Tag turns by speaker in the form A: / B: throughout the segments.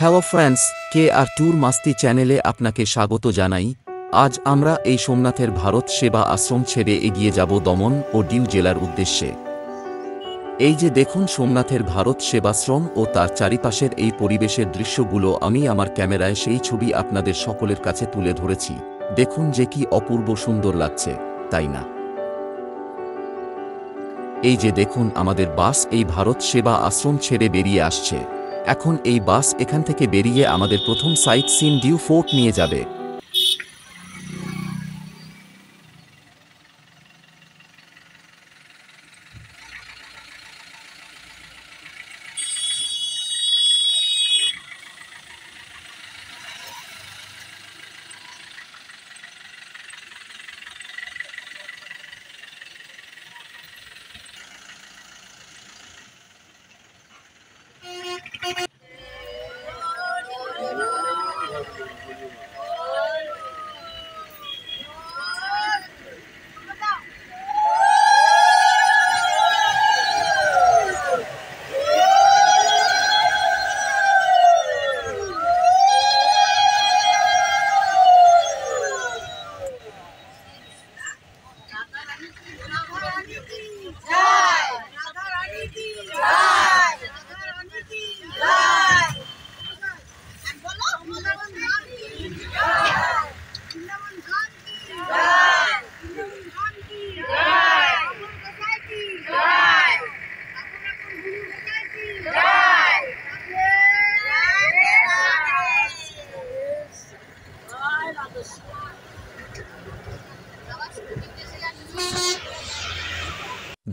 A: Hello friends, কে আর tour মাস্তি চ্যানেলে আপনাকে স্বাগত জানাই। আজ আমরা এই সোমনাথের ভারত সেবা আশ্রম ছেড়ে এগিয়ে যাব দমন ও ডিউ জেলার উদ্দেশ্যে। এই যে দেখুন সোমনাথের ভারত সেবাশ্রম ও তার চারিপাশের এই পরিবেশের দৃশ্যগুলো আমি আমার ক্যামেরায় সেই ছবি আপনাদের সকলের কাছে তুলে ধরেছি। দেখুন যে কি অপূর্ব সুন্দর লাগছে, তাই না? এই যে দেখুন আমাদের বাস এই ভারত সেবা আশ্রম ছেড়ে বেরিয়ে আসছে। এখন এই বাস এখান থেকে বেরিয়ে আমাদের প্রথম সাইট সিন ডিউ ফোর্ট নিয়ে যাবে।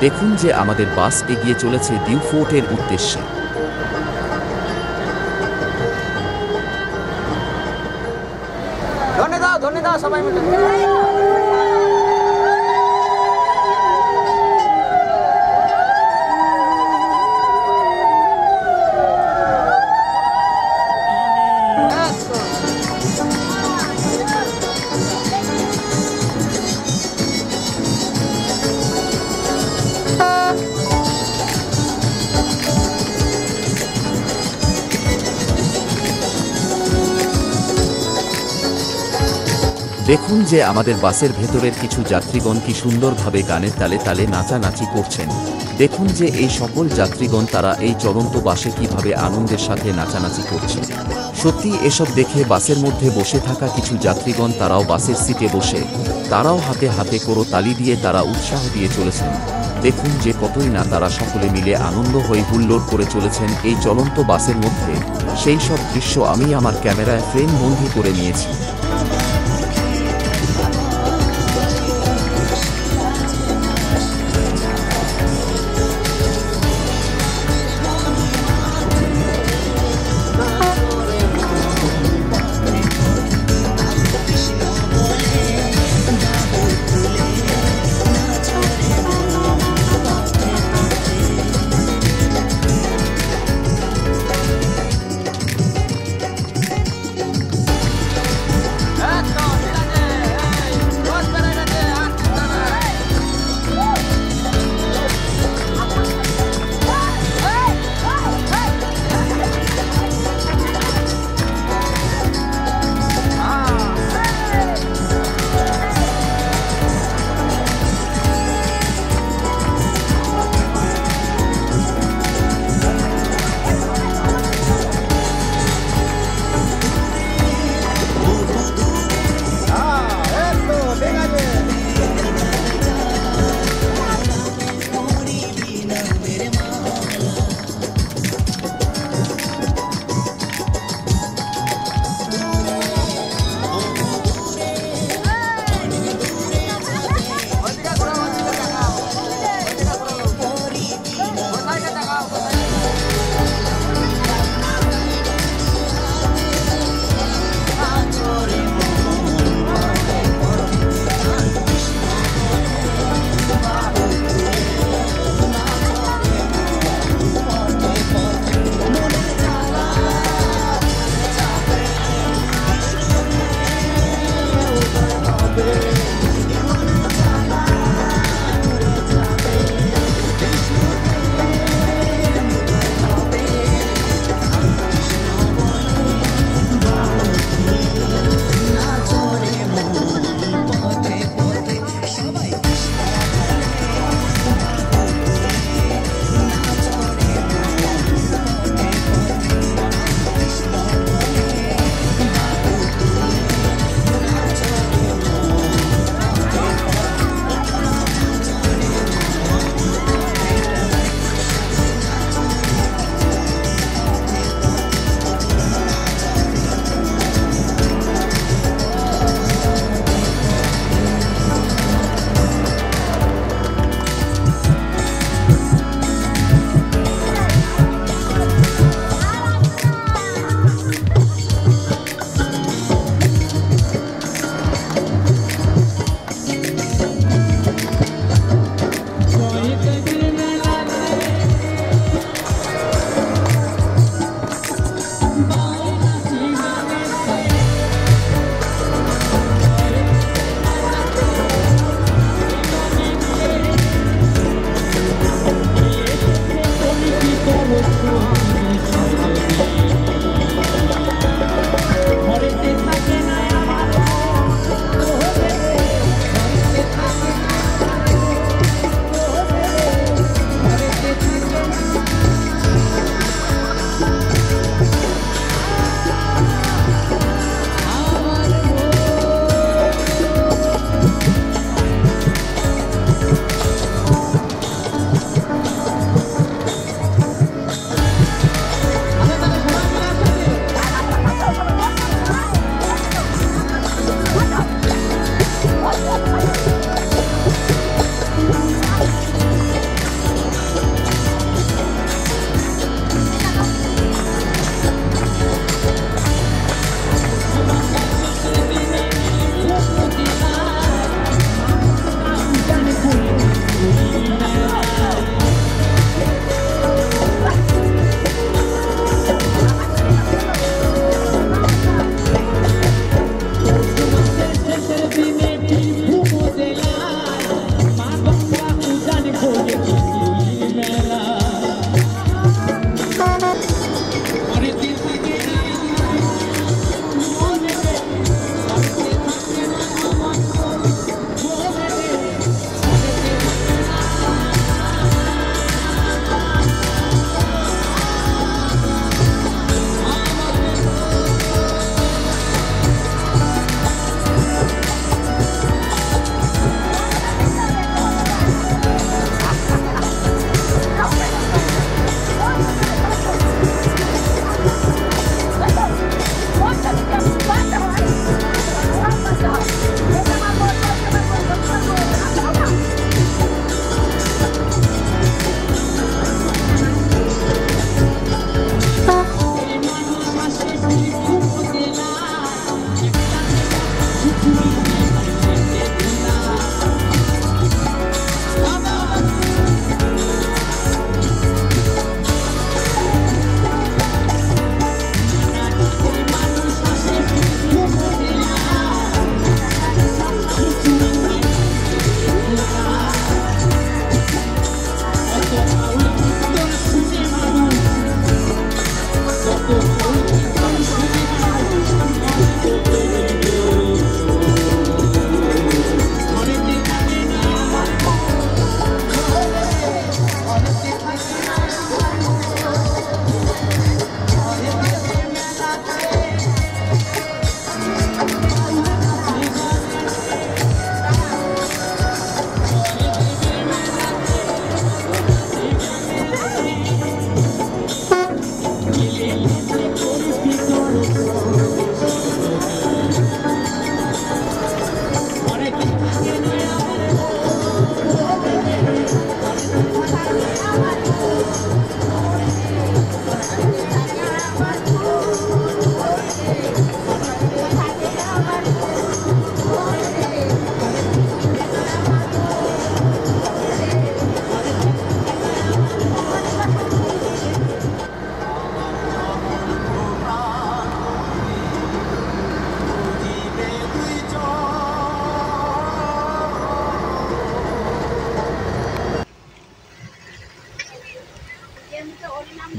A: দেখুন যে আমাদের বাস এগিয়ে চলেছে ডিউ ফোর্টের উদ্দেশ্যে।
B: ধন্যবাদ সবাই মিলে।
A: দেখুন যে আমাদের বাসের ভেতরের কিছু যাত্রীগণ কি সুন্দরভাবে গানের তালে তালে নাচানাচি করছেন। দেখুন যে এই সকল যাত্রীগণ তারা এই চলন্ত বাসে কিভাবে আনন্দের সাথে নাচানাচি করছে। সত্যি এসব দেখে বাসের মধ্যে বসে থাকা কিছু যাত্রীগণ তারাও বাসের সিটে বসে তারাও হাতে হাতে করো তালি দিয়ে তারা উৎসাহ দিয়ে চলেছেন। দেখুন যে কতই না তারা সকলে মিলে আনন্দ হয়ে হুল্লোড় করে চলেছেন এই চলন্ত বাসের মধ্যে। সেই সব দৃশ্য আমি আমার ক্যামেরায় ফ্রেম বন্দি করে নিয়েছি।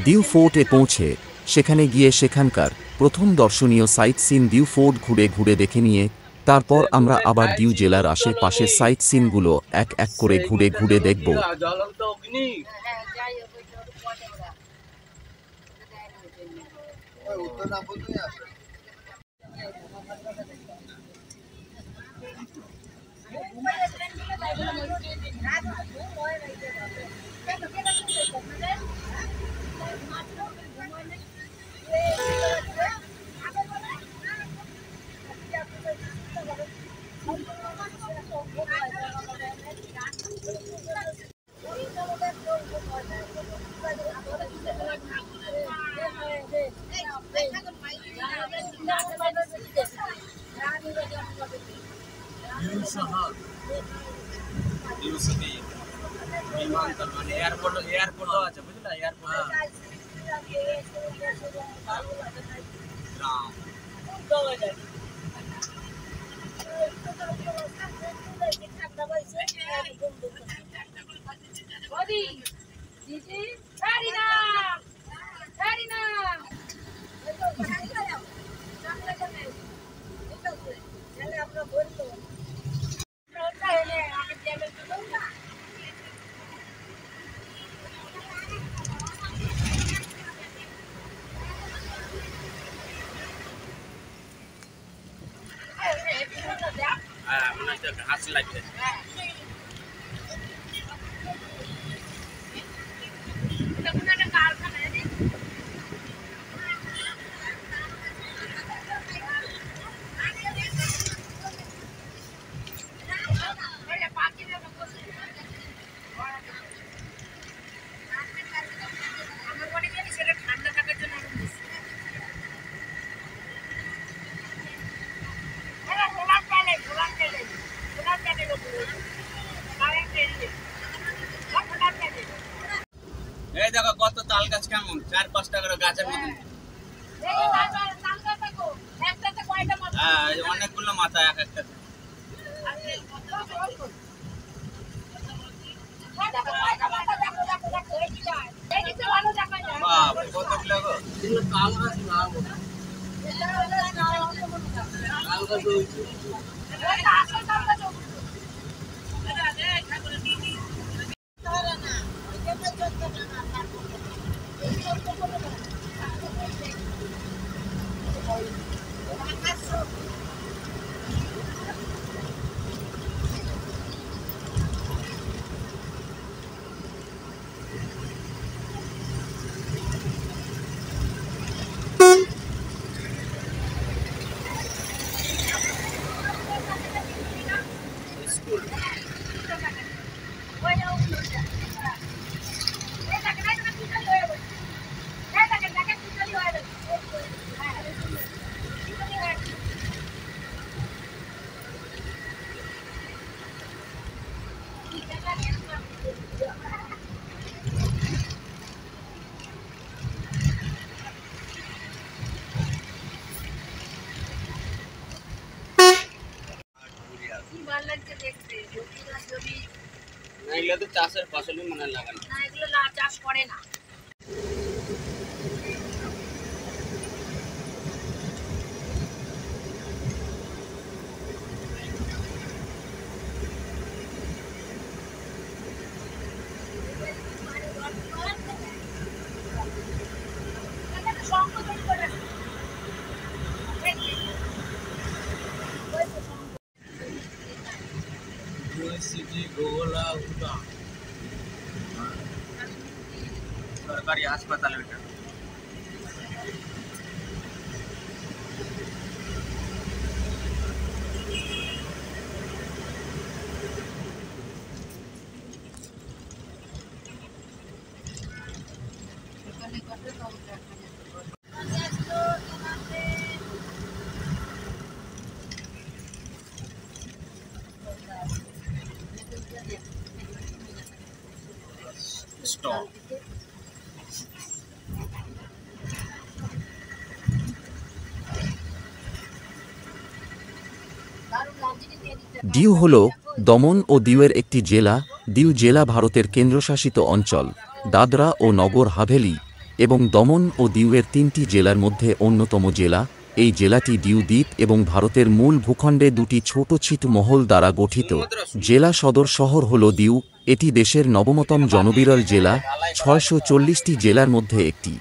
A: দিউ ফোর্টে পৌঁছে সেখানে গিয়ে সেখানকার প্রথম দর্শনীয় সাইট সিন দিউ ফোর্ট ঘুরে ঘুরে দেখে নিয়ে তারপর আমরা আবার দিউ জেলার আশেপাশের সাইট সিনগুলো এক এক করে ঘুরে ঘুরে দেখব।
B: এয়ারপোর্টও আছে বুঝলা, এয়ারপোর্ট ঘাস লাগবে। এই দেখো কত তাল গাছ, কেমন 4-5টা করে গাছের মতন। হ্যাঁ, অনেকগুলো মাথা এক একটাতে। কতগুলো গো? তাল গাছ না, তাল গাছ হয়েছে। এগুলো তো চাষের ফসলই মনে লাগানো,
C: না এগুলো চাষ করে না।
B: সরকারি হাসপাতাল ওইটা। স্টপ।
A: দিউ হল দমন ও দিউয়ের একটি জেলা। দিউ জেলা ভারতের কেন্দ্রশাসিত অঞ্চল দাদরা ও নগর হাভেলি এবং দমন ও দিউয়ের 3টি জেলার মধ্যে অন্যতম জেলা। এই জেলাটি দিউ দ্বীপ এবং ভারতের মূল ভূখণ্ডে 2টি ছোট ছিটমহল দ্বারা গঠিত। জেলা সদর শহর হল দিউ। এটি দেশের 9তম জনবিরল জেলা, 640টি জেলার মধ্যে একটি।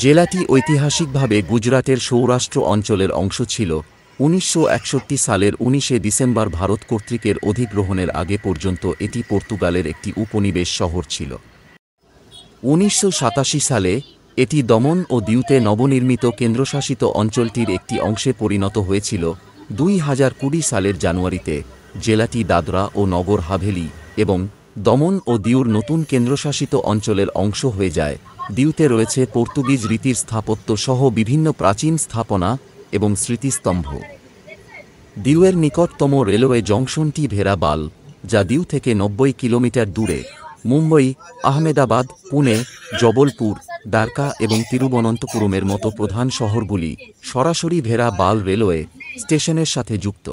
A: জেলাটি ঐতিহাসিকভাবে গুজরাটের সৌরাষ্ট্র অঞ্চলের অংশ ছিল। 1961 সালের 19শে ডিসেম্বর ভারত কর্তৃকের অধিগ্রহণের আগে পর্যন্ত এটি পর্তুগালের একটি উপনিবেশ শহর ছিল। 1987 সালে এটি দমন ও দিউতে নবনির্মিত কেন্দ্রশাসিত অঞ্চলটির একটি অংশে পরিণত হয়েছিল। 2020 সালের জানুয়ারিতে জেলাটি দাদরা ও নগর হাভেলি এবং দমন ও দিউর নতুন কেন্দ্রশাসিত অঞ্চলের অংশ হয়ে যায়। দিউতে রয়েছে পর্তুগিজ রীতির স্থাপত্য সহ বিভিন্ন প্রাচীন স্থাপনা এবং স্মৃতিস্তম্ভ। দিউয়ের নিকটতম রেলওয়ে জংশনটি ভেরাবাল, যা দিউ থেকে 90 কিলোমিটার দূরে। মুম্বই, আহমেদাবাদ, পুনে, জবলপুর, দ্বারকা এবং তিরুবনন্তপুরমের মতো প্রধান শহরগুলি সরাসরি ভেরাবাল রেলওয়ে স্টেশনের সাথে যুক্ত।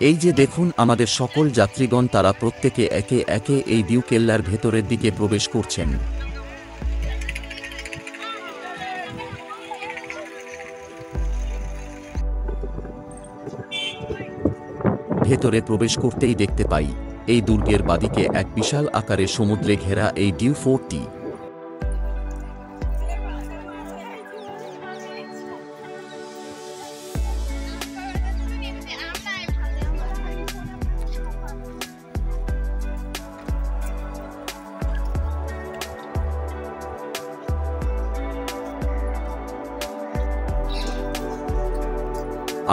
A: এই যে দেখুন আমাদের সকল যাত্রীগণ, তারা প্রত্যেকে একে একে এই দিউ কেল্লার ভেতরের দিকে প্রবেশ করছেন। ভেতরে প্রবেশ করতেই দেখতে পাই এই দুর্গের বাদিকে এক বিশাল আকারের সমুদ্রে ঘেরা এই দিউ ফোর্টটি।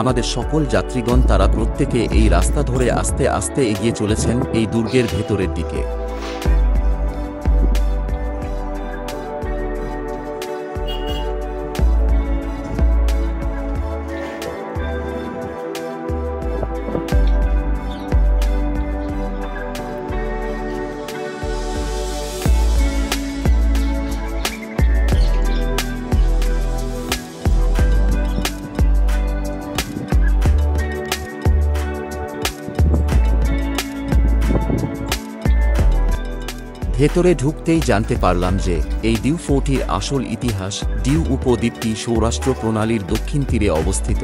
A: আমাদের সকল যাত্রীগণ তারা প্রত্যেকে এই রাস্তা ধরে আস্তে আস্তে এগিয়ে চলেছেন এই দুর্গের ভেতরের দিকে। ভেতরে ঢুকতেই জানতে পারলাম যে এই দিউ ফোর্টটির আসল ইতিহাস। দিউ উপদ্বীপটি সৌরাষ্ট্র প্রণালীর দক্ষিণ তীরে অবস্থিত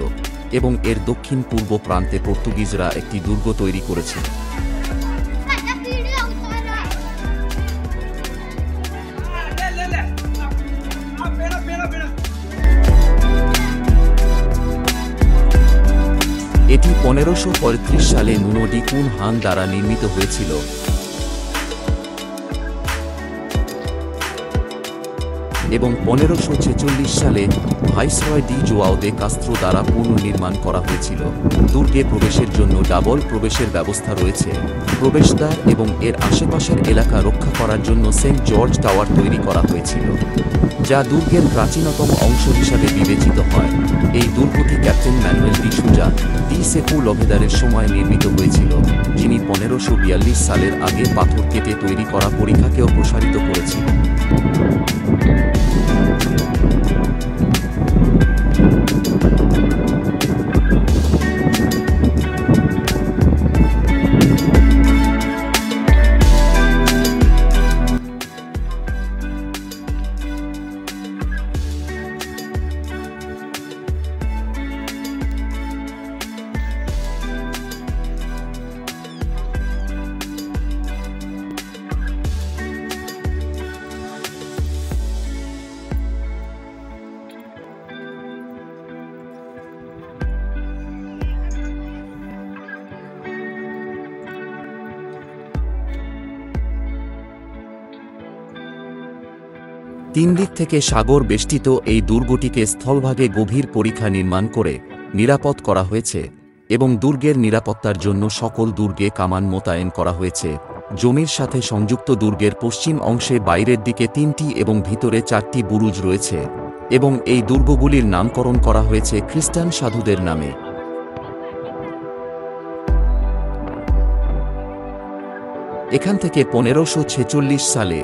A: এবং এর দক্ষিণ পূর্ব প্রান্তে পর্তুগিজরা একটি দুর্গ তৈরি করেছিল। এটি 1535 সালে নুনো ডি কুন হান দ্বারা নির্মিত হয়েছিল এবং 1546 সালে ভাইসরয় ডি জোয়াও দে কাস্ত্রো দ্বারা পুনর্নির্মাণ করা হয়েছিল। দুর্গে প্রবেশের জন্য ডাবল প্রবেশের ব্যবস্থা রয়েছে। প্রবেশদ্বার এবং এর আশেপাশের এলাকা রক্ষা করার জন্য সেন্ট জর্জ টাওয়ার তৈরি করা হয়েছিল, যা দুর্গের প্রাচীনতম অংশ হিসাবে বিবেচিত হয়। এই দুর্গটি ক্যাপ্টেন ম্যানুয়েল ডি সুজা ডি সেপুলভেদারের সময় নির্মিত হয়েছিল, যিনি 1542 সালের আগে পাথর কেটে তৈরি করা পরিখাকেও প্রসারিত করেছিলেন। তিন দিক থেকে সাগর বেষ্টিত এই দুর্গটিকে স্থলভাগে গভীর পরিখা নির্মাণ করে নিরাপদ করা হয়েছে এবং দুর্গের নিরাপত্তার জন্য সকল দুর্গে কামান মোতায়েন করা হয়েছে। জমির সাথে সংযুক্ত দুর্গের পশ্চিম অংশে বাইরের দিকে 3টি এবং ভিতরে 4টি বুরুজ রয়েছে এবং এই দুর্গগুলির নামকরণ করা হয়েছে খ্রিস্টান সাধুদের নামে। এখান থেকে 1546 সালে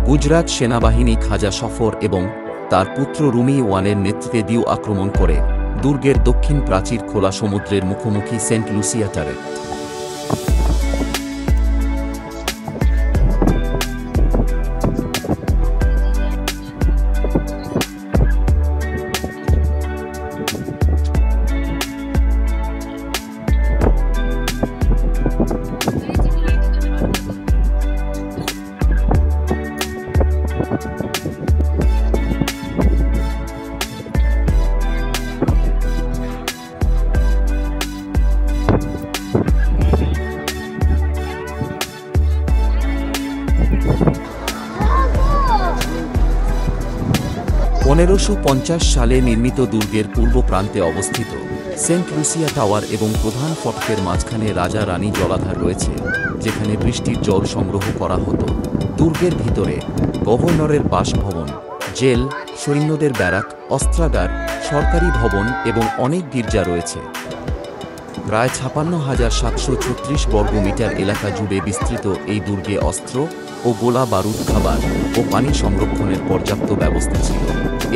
A: গুজরাট সেনাবাহিনী খাজা সফর এবং তার পুত্র রুমি ওয়ানের নেতৃত্বে দিউ আক্রমণ করে দুর্গের দক্ষিণ প্রাচীর খোলা সমুদ্রের মুখোমুখি সেন্ট লুসিয়া টারেট। 1550 সালে নির্মিত দুর্গের পূর্ব প্রান্তে অবস্থিত সেন্ট লুসিয়া টাওয়ার এবং প্রধান ফটকের মাঝখানে রাজা রানী জলাধার রয়েছে, যেখানে বৃষ্টির জল সংগ্রহ করা হতো। দুর্গের ভিতরে গভর্নরের বাসভবন, জেল, সৈন্যদের ব্যারাক, অস্ত্রাগার, সরকারি ভবন এবং অনেক গির্জা রয়েছে। প্রায় ৫৬,৭৩৬ বর্গমিটার এলাকা জুড়ে বিস্তৃত এই দুর্গে অস্ত্র ও গোলা বারুদ, খাবার ও পানি সংরক্ষণের পর্যাপ্ত ব্যবস্থা ছিল।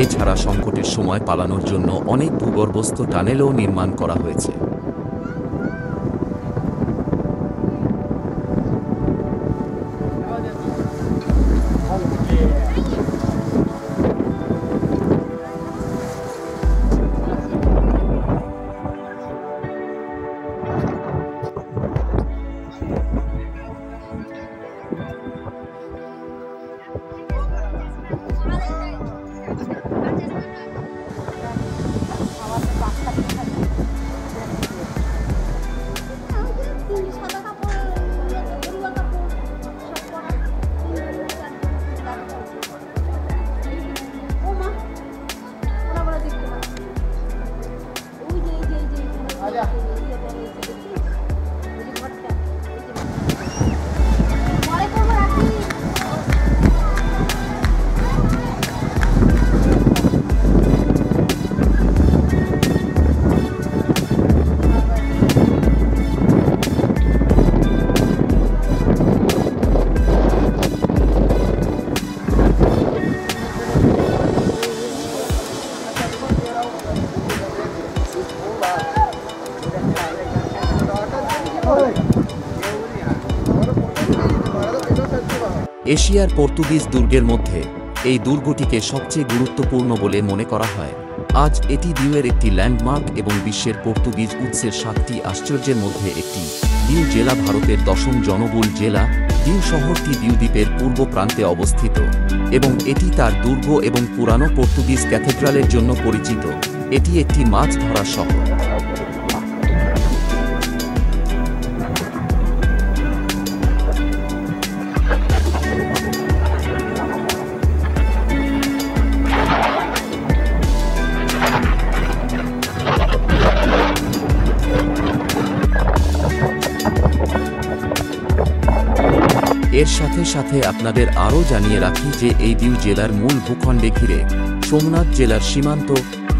A: এছাড়া সংকটের সময় পালানোর জন্য অনেক ভূগর্ভস্থ টানেলও নির্মাণ করা হয়েছে। এশিয়ার পর্তুগিজ দুর্গের মধ্যে এই দুর্গটিকে সবচেয়ে গুরুত্বপূর্ণ বলে মনে করা হয়। আজ এটি দিউয়ের একটি ল্যান্ডমার্ক এবং বিশ্বের পর্তুগিজ উৎসের 7টি আশ্চর্যের মধ্যে একটি। দিউ জেলা ভারতের 10ম জনবহুল জেলা। দিউ শহরটি দিউ দ্বীপের পূর্ব প্রান্তে অবস্থিত এবং এটি তার দুর্গ এবং পুরানো পর্তুগিজ ক্যাথেড্রালের জন্য পরিচিত। এটি একটি মাছ ধরার শহর। এর সাথে সাথে আপনাদের আরও জানিয়ে রাখি যে এই দিউ জেলার মূল ভূখণ্ডে ঘিরে সোমনাথ জেলার সীমান্ত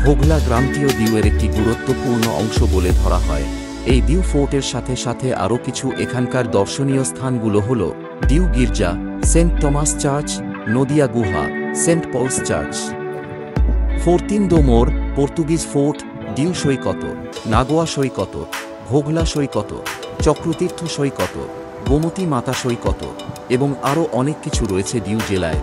A: ঘোঘলা গ্রামটিও দিউয়ের একটি গুরুত্বপূর্ণ অংশ বলে ধরা হয়। এই দিউ ফোর্টের সাথে সাথে আরও কিছু এখানকার দর্শনীয় স্থানগুলো হল দিউ গির্জা, সেন্ট টমাস চার্চ, নদিয়া গুহা, সেন্ট পলস চার্চ, ফোর্তিন দো মোর, পর্তুগিজ ফোর্ট, দিউ সৈকত, নাগোয়া সৈকত, ঘোঘলা সৈকত, চক্রতীর্থ সৈকত, গোমতী মাতা সৈকত এবং আরও অনেক কিছু রয়েছে দিউ জেলায়।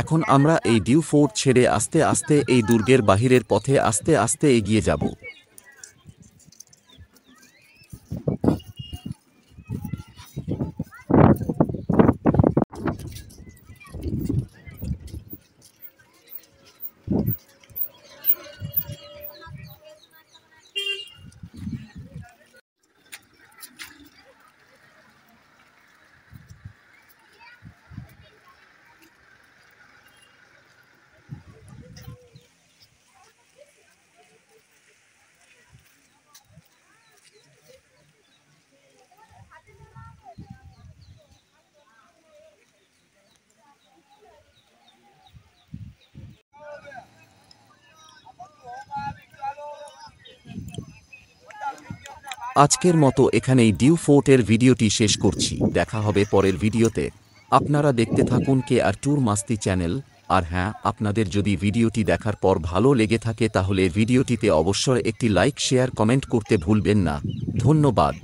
A: এখন আমরা এই ডিউ ফোর্ট ছেড়ে আস্তে আস্তে এই দুর্গের বাহিরের পথে আস্তে আস্তে এগিয়ে যাব। আজকের মতো এখানেই ডিউ ফোর্টের ভিডিওটি শেষ করছি। দেখা হবে পরের ভিডিওতে। আপনারা দেখতে থাকুন KR ট্যুর মাস্তি চ্যানেল। আর হ্যাঁ, আপনাদের যদি ভিডিওটি দেখার পর ভালো লেগে থাকে তাহলে ভিডিওটিতে অবশ্যই একটি লাইক, শেয়ার, কমেন্ট করতে ভুলবেন না। ধন্যবাদ।